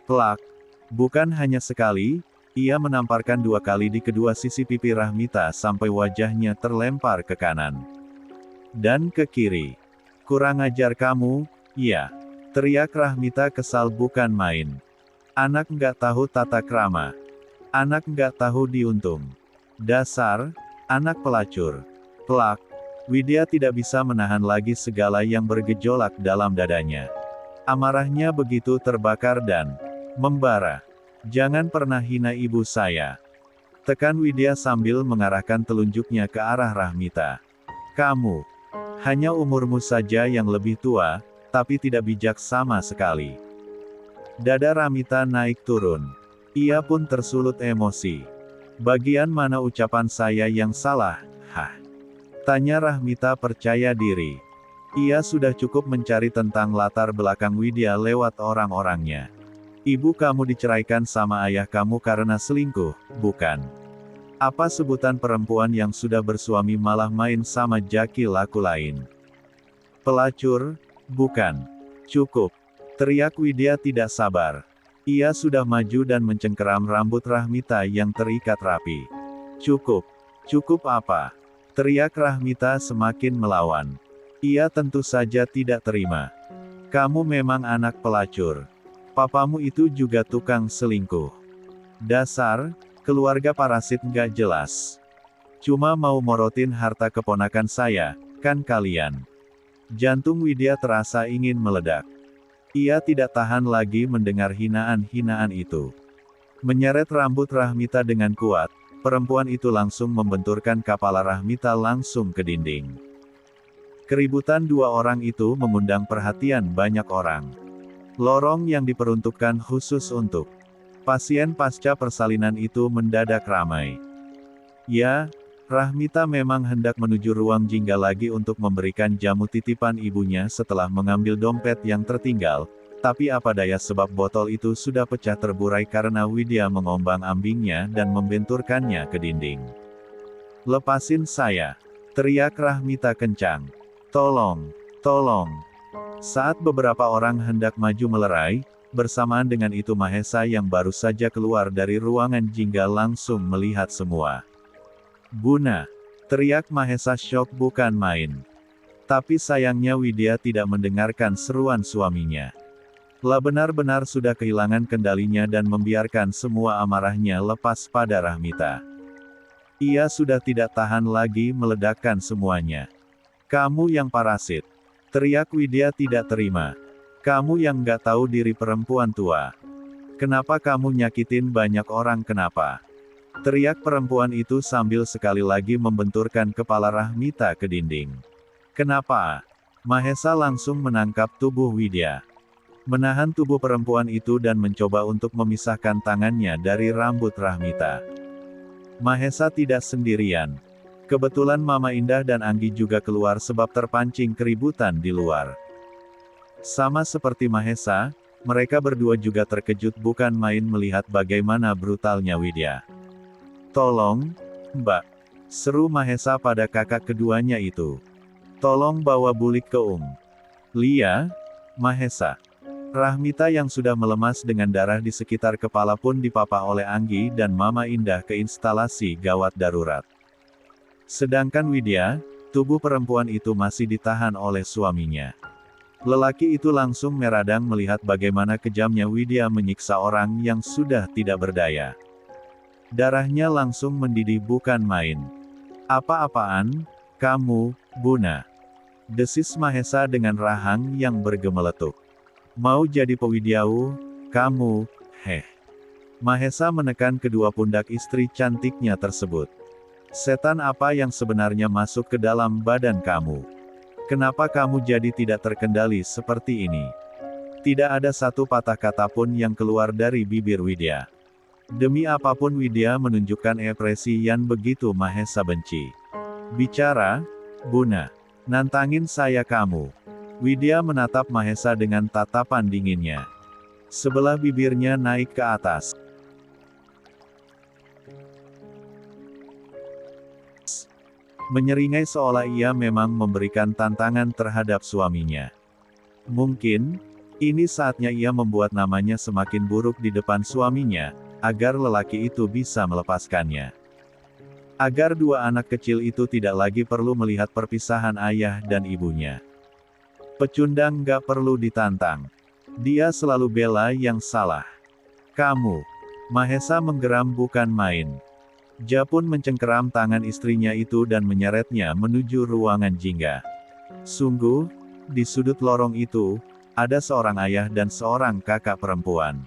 Plak. Bukan hanya sekali, ia menamparkan 2 kali di kedua sisi pipi Rahmita sampai wajahnya terlempar ke kanan. Dan ke kiri. Kurang ajar kamu, ya. Teriak Rahmita kesal bukan main. Anak nggak tahu tata krama. Anak nggak tahu diuntung. Dasar, anak pelacur. Plak. Widya tidak bisa menahan lagi segala yang bergejolak dalam dadanya. Amarahnya begitu terbakar dan membara. Jangan pernah hina ibu saya. Tekan Widya sambil mengarahkan telunjuknya ke arah Rahmita. Kamu. Hanya umurmu saja yang lebih tua, tapi tidak bijak sama sekali. Dada Rahmita naik turun. Ia pun tersulut emosi. Bagian mana ucapan saya yang salah, hah? Tanya Rahmita percaya diri. Ia sudah cukup mencari tentang latar belakang Widya lewat orang-orangnya. Ibu kamu diceraikan sama ayah kamu karena selingkuh, bukan? Apa sebutan perempuan yang sudah bersuami malah main sama jaki laku lain? Pelacur? Bukan. Cukup. Teriak Widya tidak sabar. Ia sudah maju dan mencengkeram rambut Rahmita yang terikat rapi. Cukup. Cukup apa? Teriak Rahmita semakin melawan. Ia tentu saja tidak terima. Kamu memang anak pelacur. Papamu itu juga tukang selingkuh. Dasar, keluarga parasit nggak jelas. Cuma mau morotin harta keponakan saya, kan kalian? Jantung Widya terasa ingin meledak. Ia tidak tahan lagi mendengar hinaan-hinaan itu. Menyeret rambut Rahmita dengan kuat, perempuan itu langsung membenturkan kepala Rahmita langsung ke dinding. Keributan dua orang itu mengundang perhatian banyak orang. Lorong yang diperuntukkan khusus untuk pasien pasca persalinan itu mendadak ramai. Ya, Rahmita memang hendak menuju ruang jingga lagi untuk memberikan jamu titipan ibunya setelah mengambil dompet yang tertinggal, tapi apa daya sebab botol itu sudah pecah terburai karena Widya mengombang-ambingnya dan membenturkannya ke dinding. Lepasin saya! Teriak Rahmita kencang. Tolong! Tolong! Saat beberapa orang hendak maju melerai, bersamaan dengan itu Mahesa yang baru saja keluar dari ruangan jingga langsung melihat semua. Buna! Teriak Mahesa syok bukan main. Tapi sayangnya Widya tidak mendengarkan seruan suaminya. Lah benar-benar sudah kehilangan kendalinya dan membiarkan semua amarahnya lepas pada Rahmita. Ia sudah tidak tahan lagi meledakkan semuanya. Kamu yang parasit! Teriak Widya tidak terima. Kamu yang nggak tahu diri perempuan tua. Kenapa kamu nyakitin banyak orang kenapa? Teriak perempuan itu sambil sekali lagi membenturkan kepala Rahmita ke dinding. Kenapa? Mahesa langsung menangkap tubuh Widya. Menahan tubuh perempuan itu dan mencoba untuk memisahkan tangannya dari rambut Rahmita. Mahesa tidak sendirian. Kebetulan Mama Indah dan Anggi juga keluar sebab terpancing keributan di luar. Sama seperti Mahesa, mereka berdua juga terkejut bukan main melihat bagaimana brutalnya Widya. Tolong, Mbak! Seru Mahesa pada kakak keduanya itu. Tolong bawa bulik ke Lia, Mahesa. Rahmita yang sudah melemas dengan darah di sekitar kepala pun dipapah oleh Anggi dan Mama Indah ke instalasi gawat darurat. Sedangkan Widya, tubuh perempuan itu masih ditahan oleh suaminya. Lelaki itu langsung meradang melihat bagaimana kejamnya Widya menyiksa orang yang sudah tidak berdaya. Darahnya langsung mendidih bukan main. Apa-apaan, kamu, Buna? Desis Mahesa dengan rahang yang bergemeletuk. Mau jadi pewidyau, kamu, heh. Mahesa menekan kedua pundak istri cantiknya tersebut. Setan apa yang sebenarnya masuk ke dalam badan kamu? Kenapa kamu jadi tidak terkendali seperti ini? Tidak ada satu patah kata pun yang keluar dari bibir Widya. Demi apapun Widya menunjukkan ekspresi yang begitu Mahesa benci. Bicara, Buna. Nantangin saya kamu. Widya menatap Mahesa dengan tatapan dinginnya. Sebelah bibirnya naik ke atas. Menyeringai seolah ia memang memberikan tantangan terhadap suaminya. Mungkin, Ini saatnya ia membuat namanya semakin buruk di depan suaminya, agar lelaki itu bisa melepaskannya. Agar dua anak kecil itu tidak lagi perlu melihat perpisahan ayah dan ibunya. Pecundang gak perlu ditantang. Dia selalu bela yang salah. Kamu. Mahesa menggeram bukan main. Ja pun mencengkeram tangan istrinya itu dan menyeretnya menuju ruangan jingga. Sungguh, di sudut lorong itu, ada seorang ayah dan seorang kakak perempuan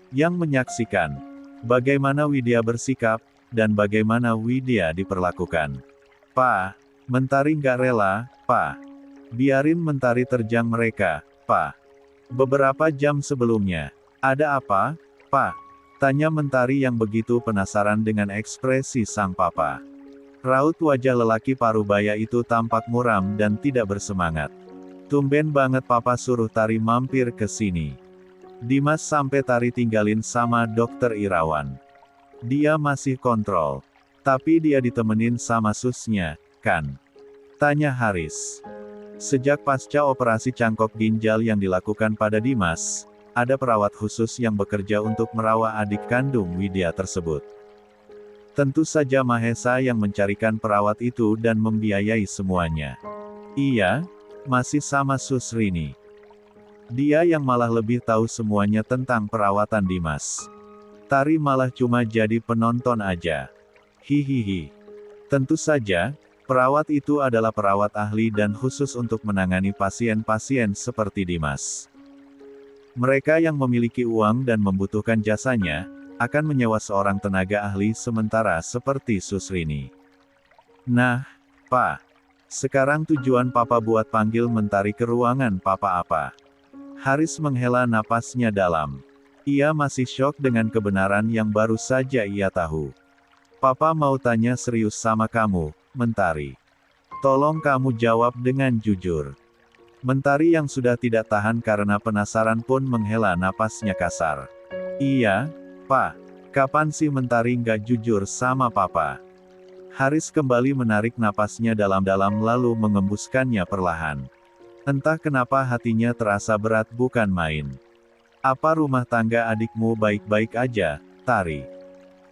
yang menyaksikan bagaimana Widya bersikap, dan bagaimana Widya diperlakukan. "Pak, Mentari nggak rela, Pak. Biarin Mentari terjang mereka, Pak." Beberapa jam sebelumnya. "Ada apa, Pak?" tanya Mentari yang begitu penasaran dengan ekspresi sang papa. Raut wajah lelaki parubaya itu tampak muram dan tidak bersemangat. "Tumben banget papa suruh Tari mampir ke sini. Dimas sampai Tari tinggalin sama Dokter Irawan. Dia masih kontrol. Tapi dia ditemenin sama susnya, kan?" tanya Haris. Sejak pasca operasi cangkok ginjal yang dilakukan pada Dimas, ada perawat khusus yang bekerja untuk merawat adik kandung Widya tersebut. Tentu saja Mahesa yang mencarikan perawat itu dan membiayai semuanya. Iya, masih sama Susrini. Dia yang malah lebih tahu semuanya tentang perawatan Dimas. Tari malah cuma jadi penonton aja. Hihihi. Tentu saja, perawat itu adalah perawat ahli dan khusus untuk menangani pasien-pasien seperti Dimas. Mereka yang memiliki uang dan membutuhkan jasanya, akan menyewa seorang tenaga ahli sementara seperti Susrini. Nah, Pak. Sekarang tujuan Papa buat panggil Mentari ke ruangan Papa apa? Haris menghela napasnya dalam. Ia masih syok dengan kebenaran yang baru saja ia tahu. Papa mau tanya serius sama kamu, Mentari. Tolong kamu jawab dengan jujur. Mentari yang sudah tidak tahan karena penasaran pun menghela napasnya kasar. Iya, Pak. Kapan sih Mentari nggak jujur sama Papa? Haris kembali menarik napasnya dalam-dalam lalu mengembuskannya perlahan. Entah kenapa hatinya terasa berat bukan main. Apa rumah tangga adikmu baik-baik aja, Tari?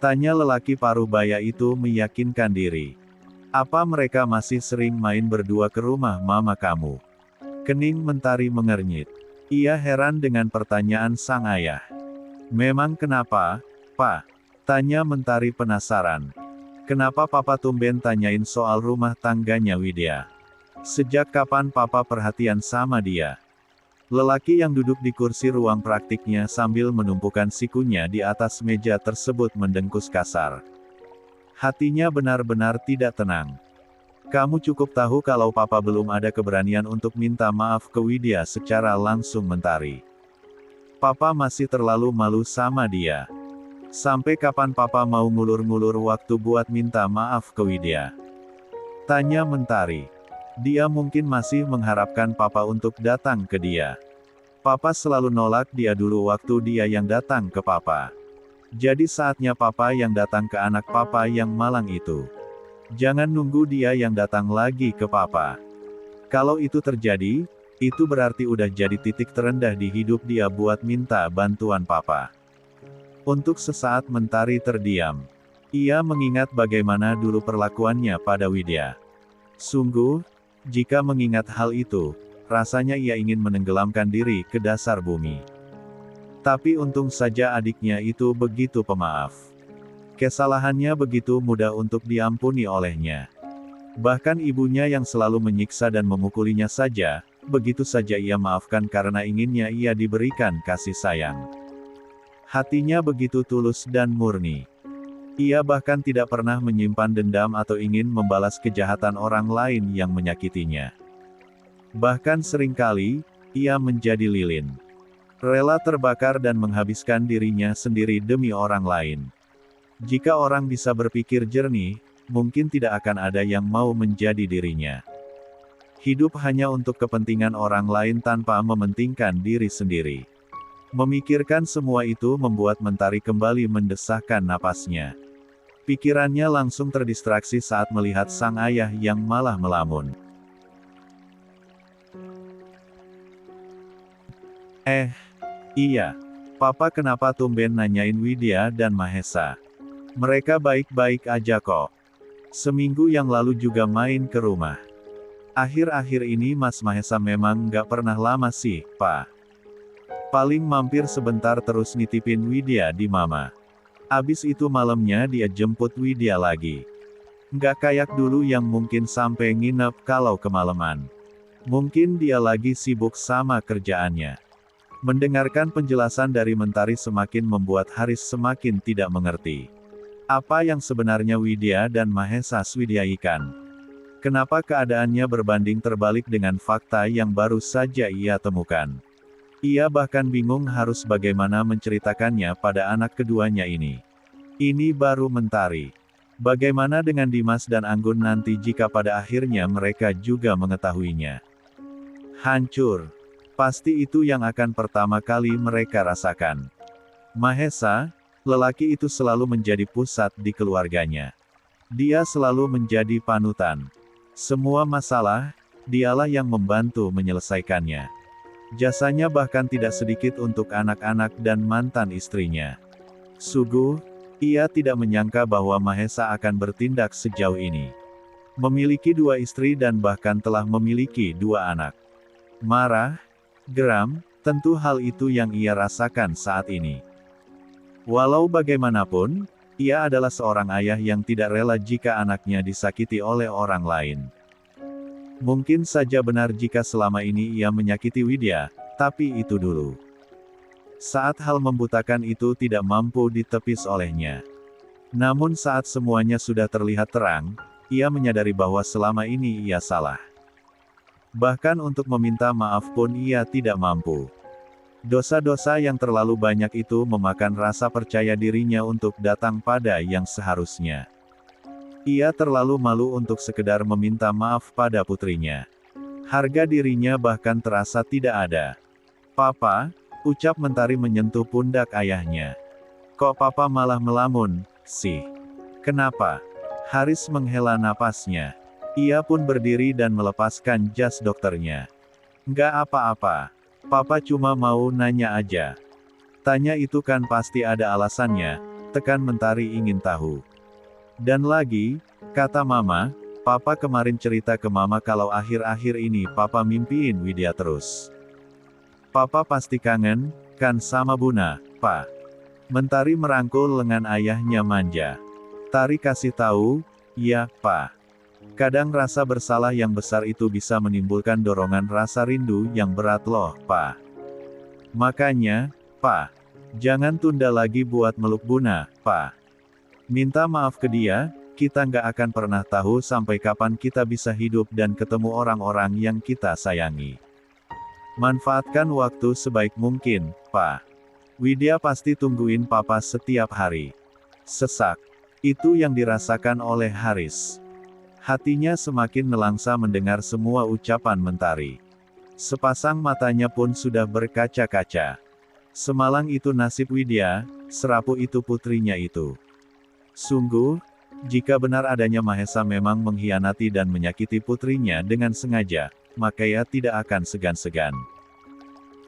Tanya lelaki parubaya itu meyakinkan diri. Apa mereka masih sering main berdua ke rumah mama kamu? Kening Mentari mengernyit. Ia heran dengan pertanyaan sang ayah. Memang kenapa, Pak? Tanya Mentari penasaran. Kenapa Papa tumben tanyain soal rumah tangganya Widya? Sejak kapan Papa perhatian sama dia? Lelaki yang duduk di kursi ruang praktiknya sambil menumpukan sikunya di atas meja tersebut mendengkus kasar. Hatinya benar-benar tidak tenang. Kamu cukup tahu kalau Papa belum ada keberanian untuk minta maaf ke Widya secara langsung Mentari. Papa masih terlalu malu sama dia. Sampai kapan Papa mau ngulur-ngulur waktu buat minta maaf ke Widya? Tanya Mentari. Dia mungkin masih mengharapkan Papa untuk datang ke dia. Papa selalu nolak dia dulu waktu dia yang datang ke Papa. Jadi saatnya Papa yang datang ke anak Papa yang malang itu. Jangan nunggu dia yang datang lagi ke Papa. Kalau itu terjadi, itu berarti udah jadi titik terendah di hidup dia buat minta bantuan Papa. Untuk sesaat Mentari terdiam. Ia mengingat bagaimana dulu perlakuannya pada Widya. Sungguh, jika mengingat hal itu, rasanya ia ingin menenggelamkan diri ke dasar bumi. Tapi untung saja adiknya itu begitu pemaaf. Kesalahannya begitu mudah untuk diampuni olehnya. Bahkan ibunya yang selalu menyiksa dan memukulinya saja, begitu saja ia maafkan karena inginnya ia diberikan kasih sayang. Hatinya begitu tulus dan murni. Ia bahkan tidak pernah menyimpan dendam atau ingin membalas kejahatan orang lain yang menyakitinya. Bahkan seringkali, ia menjadi lilin. Rela terbakar dan menghabiskan dirinya sendiri demi orang lain. Jika orang bisa berpikir jernih, mungkin tidak akan ada yang mau menjadi dirinya. Hidup hanya untuk kepentingan orang lain tanpa mementingkan diri sendiri. Memikirkan semua itu membuat Mentari kembali mendesahkan napasnya. Pikirannya langsung terdistraksi saat melihat sang ayah yang malah melamun. Eh, iya. Papa kenapa tumben nanyain Widya dan Mahesa? Mereka baik-baik aja kok. Seminggu yang lalu juga main ke rumah. Akhir-akhir ini Mas Mahesa memang nggak pernah lama sih, Pak. Paling mampir sebentar terus nitipin Widya di Mama. Abis itu malamnya dia jemput Widya lagi. Nggak kayak dulu yang mungkin sampai nginep kalau kemalaman. Mungkin dia lagi sibuk sama kerjaannya. Mendengarkan penjelasan dari Mentari semakin membuat Haris semakin tidak mengerti. Apa yang sebenarnya Widya dan Mahesa swidyaikan? Kenapa keadaannya berbanding terbalik dengan fakta yang baru saja ia temukan? Ia bahkan bingung harus bagaimana menceritakannya pada anak keduanya ini. Ini baru Mentari. Bagaimana dengan Dimas dan Anggun nanti jika pada akhirnya mereka juga mengetahuinya? Hancur. Pasti itu yang akan pertama kali mereka rasakan. Mahesa, lelaki itu selalu menjadi pusat di keluarganya. Dia selalu menjadi panutan. Semua masalah, dialah yang membantu menyelesaikannya. Jasanya bahkan tidak sedikit untuk anak-anak dan mantan istrinya. Sungguh, ia tidak menyangka bahwa Mahesa akan bertindak sejauh ini. Memiliki 2 istri dan bahkan telah memiliki 2 anak. Marah, geram, tentu hal itu yang ia rasakan saat ini. Walau bagaimanapun, ia adalah seorang ayah yang tidak rela jika anaknya disakiti oleh orang lain. Mungkin saja benar jika selama ini ia menyakiti Widya, tapi itu dulu. Saat hal membutakan itu tidak mampu ditepis olehnya. Namun saat semuanya sudah terlihat terang, ia menyadari bahwa selama ini ia salah. Bahkan untuk meminta maaf pun ia tidak mampu. Dosa-dosa yang terlalu banyak itu memakan rasa percaya dirinya untuk datang pada yang seharusnya. Ia terlalu malu untuk sekedar meminta maaf pada putrinya. Harga dirinya bahkan terasa tidak ada. "Papa," ucap Mentari menyentuh pundak ayahnya. "Kok Papa malah melamun, sih? Kenapa?" Haris menghela napasnya. Ia pun berdiri dan melepaskan jas dokternya. "Nggak apa-apa. Papa cuma mau nanya aja." "Tanya itu kan pasti ada alasannya," tekan Mentari ingin tahu. "Dan lagi," kata Mama, "Papa kemarin cerita ke Mama kalau akhir-akhir ini Papa mimpiin Widya terus. Papa pasti kangen, kan sama Buna, Pak?" Mentari merangkul lengan ayahnya manja. "Tari kasih tahu, ya, Pak. Kadang rasa bersalah yang besar itu bisa menimbulkan dorongan rasa rindu yang berat loh, Pak. Makanya, Pak, jangan tunda lagi buat meluk Buna, Pak. Minta maaf ke dia, kita nggak akan pernah tahu sampai kapan kita bisa hidup dan ketemu orang-orang yang kita sayangi. Manfaatkan waktu sebaik mungkin, Pak. Widya pasti tungguin Papa setiap hari." Sesak. Itu yang dirasakan oleh Haris. Hatinya semakin nelangsa mendengar semua ucapan Mentari. Sepasang matanya pun sudah berkaca-kaca. Semalang itu nasib Widya, serapuh itu putrinya itu. Sungguh, jika benar adanya Mahesa memang mengkhianati dan menyakiti putrinya dengan sengaja, maka ia tidak akan segan-segan.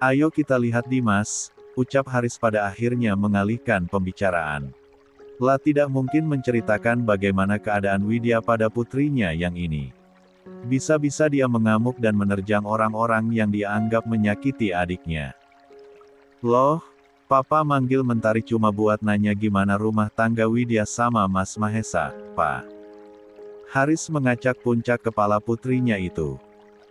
"Ayo kita lihat Dimas," ucap Haris pada akhirnya mengalihkan pembicaraan. Lah tidak mungkin menceritakan bagaimana keadaan Widya pada putrinya yang ini. Bisa-bisa dia mengamuk dan menerjang orang-orang yang dia anggap menyakiti adiknya. "Loh, Papa manggil Mentari cuma buat nanya gimana rumah tangga Widya sama Mas Mahesa, Pak." Haris mengacak puncak kepala putrinya itu.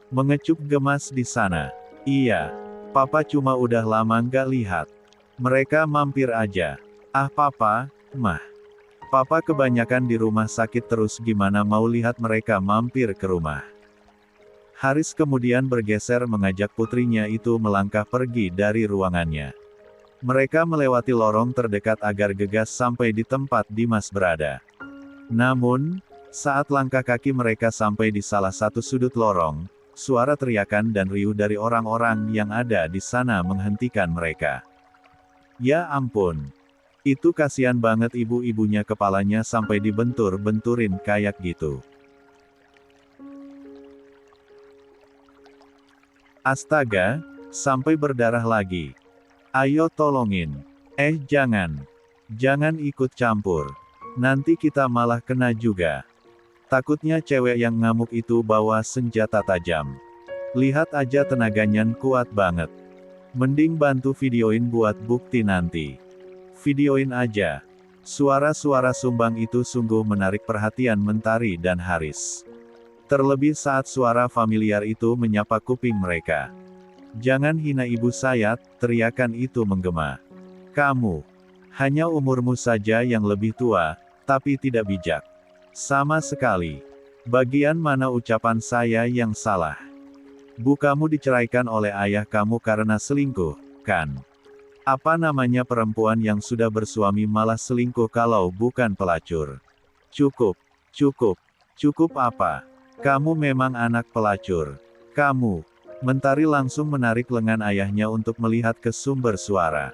Mengecup gemas di sana. "Iya. Papa cuma udah lama nggak lihat. Mereka mampir aja." "Ah Papa, Mah. Papa kebanyakan di rumah sakit terus gimana mau lihat mereka mampir ke rumah." Haris kemudian bergeser mengajak putrinya itu melangkah pergi dari ruangannya. Mereka melewati lorong terdekat agar gegas sampai di tempat Dimas berada. Namun, saat langkah kaki mereka sampai di salah satu sudut lorong, suara teriakan dan riuh dari orang-orang yang ada di sana menghentikan mereka. Ya ampun. Itu kasihan banget ibu-ibunya, kepalanya sampai dibentur-benturin kayak gitu. Astaga, Sampai berdarah lagi. Ayo tolongin. Jangan. Jangan ikut campur. Nanti kita malah kena juga. Takutnya cewek yang ngamuk itu bawa senjata tajam. Lihat aja tenaganya kuat banget. Mending bantu videoin buat bukti nanti. Videoin aja. Suara-suara sumbang itu sungguh menarik perhatian Mentari dan Haris. Terlebih saat suara familiar itu menyapa kuping mereka. Jangan hina ibu saya, teriakan itu menggema. Kamu. Hanya umurmu saja yang lebih tua, tapi tidak bijak. Sama sekali. Bagian mana ucapan saya yang salah? Bu, kamu diceraikan oleh ayah kamu karena selingkuh, kan? Apa namanya perempuan yang sudah bersuami malah selingkuh kalau bukan pelacur? Cukup, cukup, cukup apa? Kamu memang anak pelacur. Kamu. Mentari langsung menarik lengan ayahnya untuk melihat ke sumber suara.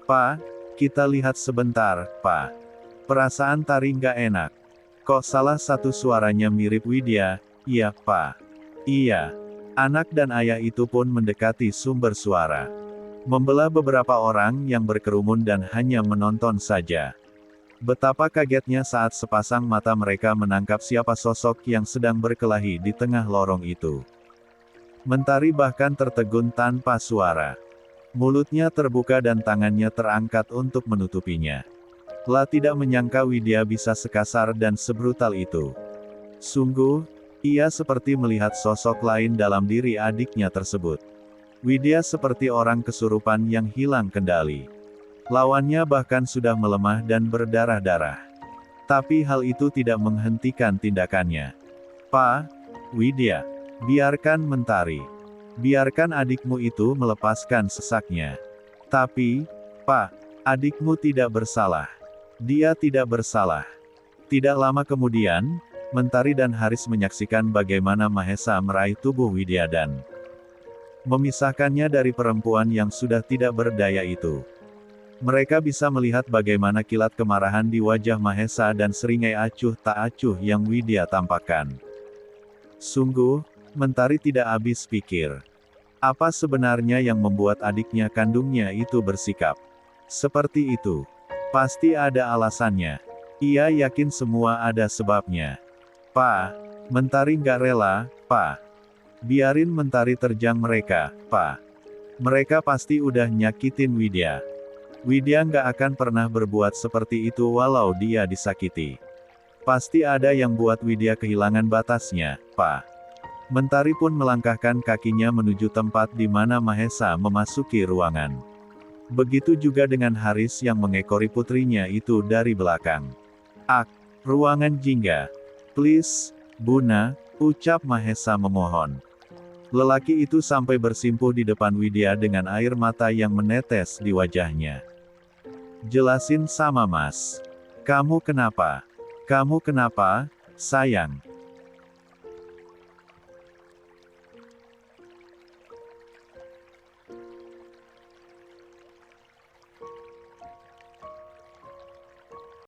Pak, kita lihat sebentar, Pak. Perasaan Tari nggak enak. Kok salah satu suaranya mirip Widya? Iya, Pak. Iya. Anak dan ayah itu pun mendekati sumber suara. Membelah beberapa orang yang berkerumun dan hanya menonton saja. Betapa kagetnya saat sepasang mata mereka menangkap siapa sosok yang sedang berkelahi di tengah lorong itu. Mentari bahkan tertegun tanpa suara. Mulutnya terbuka dan tangannya terangkat untuk menutupinya. Lah tidak menyangka Widya bisa sekasar dan sebrutal itu. Sungguh, ia seperti melihat sosok lain dalam diri adiknya tersebut. Widya seperti orang kesurupan yang hilang kendali. Lawannya bahkan sudah melemah dan berdarah-darah. Tapi hal itu tidak menghentikan tindakannya. Pak, Widya, biarkan Mentari. Biarkan adikmu itu melepaskan sesaknya. Tapi, Pak, adikmu tidak bersalah. Dia tidak bersalah. Tidak lama kemudian, Mentari dan Haris menyaksikan bagaimana Mahesa meraih tubuh Widya dan memisahkannya dari perempuan yang sudah tidak berdaya itu. Mereka bisa melihat bagaimana kilat kemarahan di wajah Mahesa dan seringai acuh tak acuh yang Widya tampakkan. Sungguh, Mentari tidak habis pikir. Apa sebenarnya yang membuat adiknya kandungnya itu bersikap seperti itu? Pasti ada alasannya. Ia yakin semua ada sebabnya. Pak, Mentari nggak rela, Pak. Biarin Mentari terjang mereka, Pak. Mereka pasti udah nyakitin Widya. Widya nggak akan pernah berbuat seperti itu walau dia disakiti. Pasti ada yang buat Widya kehilangan batasnya, Pak. Mentari pun melangkahkan kakinya menuju tempat di mana Mahesa memasuki ruangan. Begitu juga dengan Haris yang mengekori putrinya itu dari belakang. Ruangan jingga. Please, Buna, ucap Mahesa memohon. Lelaki itu sampai bersimpuh di depan Widya dengan air mata yang menetes di wajahnya. Jelasin sama Mas. Kamu kenapa? Kamu kenapa, sayang?